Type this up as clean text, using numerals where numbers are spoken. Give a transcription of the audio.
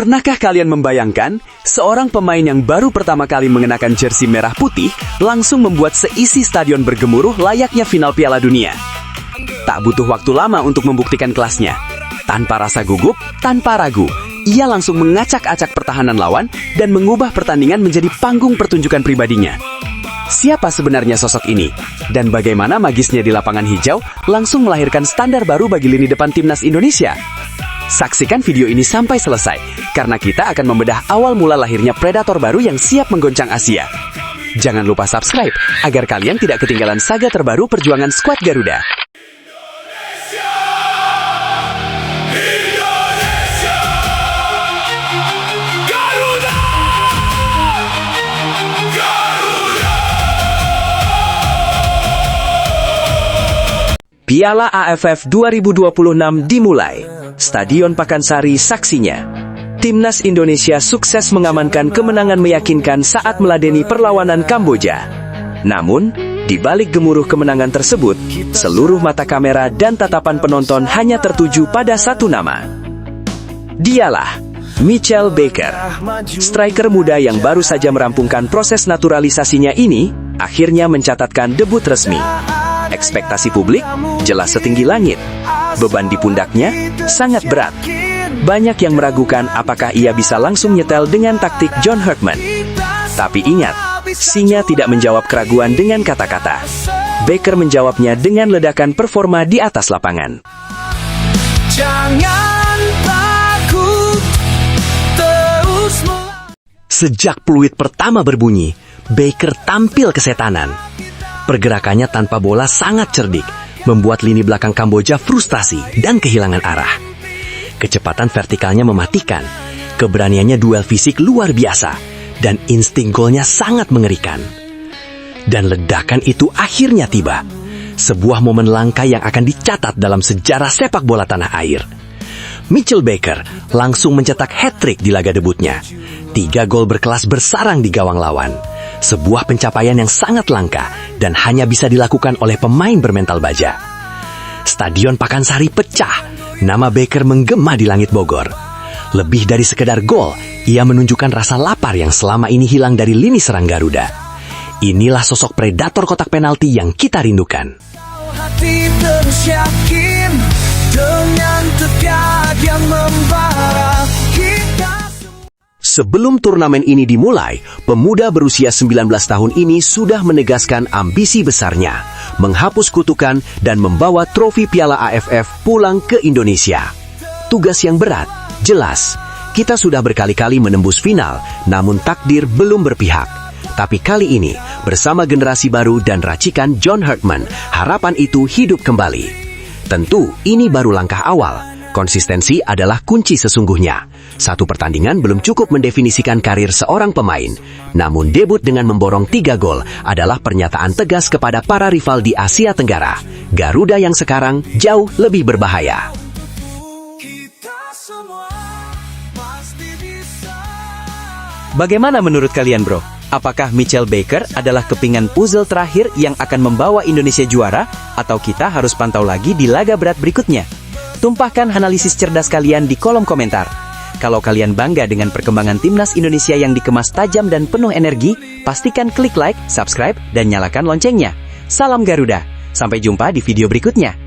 Pernahkah kalian membayangkan seorang pemain yang baru pertama kali mengenakan jersey merah putih langsung membuat seisi stadion bergemuruh layaknya final Piala Dunia? Tak butuh waktu lama untuk membuktikan kelasnya. Tanpa rasa gugup, tanpa ragu, ia langsung mengacak-acak pertahanan lawan dan mengubah pertandingan menjadi panggung pertunjukan pribadinya. Siapa sebenarnya sosok ini? Dan bagaimana magisnya di lapangan hijau langsung melahirkan standar baru bagi lini depan timnas Indonesia? Saksikan video ini sampai selesai, karena kita akan membedah awal mula lahirnya predator baru yang siap menggoncang Asia. Jangan lupa subscribe, agar kalian tidak ketinggalan saga terbaru perjuangan skuad Garuda. Piala AFF 2026 dimulai. Stadion Pakansari saksinya. Timnas Indonesia sukses mengamankan kemenangan meyakinkan saat meladeni perlawanan Kamboja. Namun, di balik gemuruh kemenangan tersebut, seluruh mata kamera dan tatapan penonton hanya tertuju pada satu nama. Dialah Mitchell Baker. Striker muda yang baru saja merampungkan proses naturalisasinya ini, akhirnya mencatatkan debut resmi. Ekspektasi publik jelas setinggi langit. Beban di pundaknya sangat berat. Banyak yang meragukan apakah ia bisa langsung nyetel dengan taktik John Herdman. Tapi ingat, singa tidak menjawab keraguan dengan kata-kata. Baker menjawabnya dengan ledakan performa di atas lapangan. Jangan takut, terus Sejak peluit pertama berbunyi, Baker tampil kesetanan. Pergerakannya tanpa bola sangat cerdik, membuat lini belakang Kamboja frustasi dan kehilangan arah. Kecepatan vertikalnya mematikan, keberaniannya duel fisik luar biasa, dan insting golnya sangat mengerikan. Dan ledakan itu akhirnya tiba, sebuah momen langka yang akan dicatat dalam sejarah sepak bola tanah air. Mitchell Baker langsung mencetak hat-trick di laga debutnya. 3 gol berkelas bersarang di gawang lawan. Sebuah pencapaian yang sangat langka dan hanya bisa dilakukan oleh pemain bermental baja. Stadion Pakansari pecah, nama Baker menggema di langit Bogor. Lebih dari sekedar gol, ia menunjukkan rasa lapar yang selama ini hilang dari lini serang Garuda. Inilah sosok predator kotak penalti yang kita rindukan. hati terus yakin dengan tekad yang membara kita. Sebelum turnamen ini dimulai, pemuda berusia 19 tahun ini sudah menegaskan ambisi besarnya, menghapus kutukan dan membawa trofi Piala AFF pulang ke Indonesia. Tugas yang berat, jelas. Kita sudah berkali-kali menembus final, namun takdir belum berpihak. Tapi kali ini, bersama generasi baru dan racikan John Herdman, harapan itu hidup kembali. Tentu, ini baru langkah awal. Konsistensi adalah kunci sesungguhnya. Satu pertandingan belum cukup mendefinisikan karir seorang pemain. Namun debut dengan memborong 3 gol adalah pernyataan tegas kepada para rival di Asia Tenggara. Garuda yang sekarang jauh lebih berbahaya. Bagaimana menurut kalian, bro? Apakah Mitchell Baker adalah kepingan puzzle terakhir yang akan membawa Indonesia juara? Atau kita harus pantau lagi di laga berat berikutnya? Tumpahkan analisis cerdas kalian di kolom komentar. Kalau kalian bangga dengan perkembangan timnas Indonesia yang dikemas tajam dan penuh energi, pastikan klik like, subscribe, dan nyalakan loncengnya. Salam Garuda. Sampai jumpa di video berikutnya.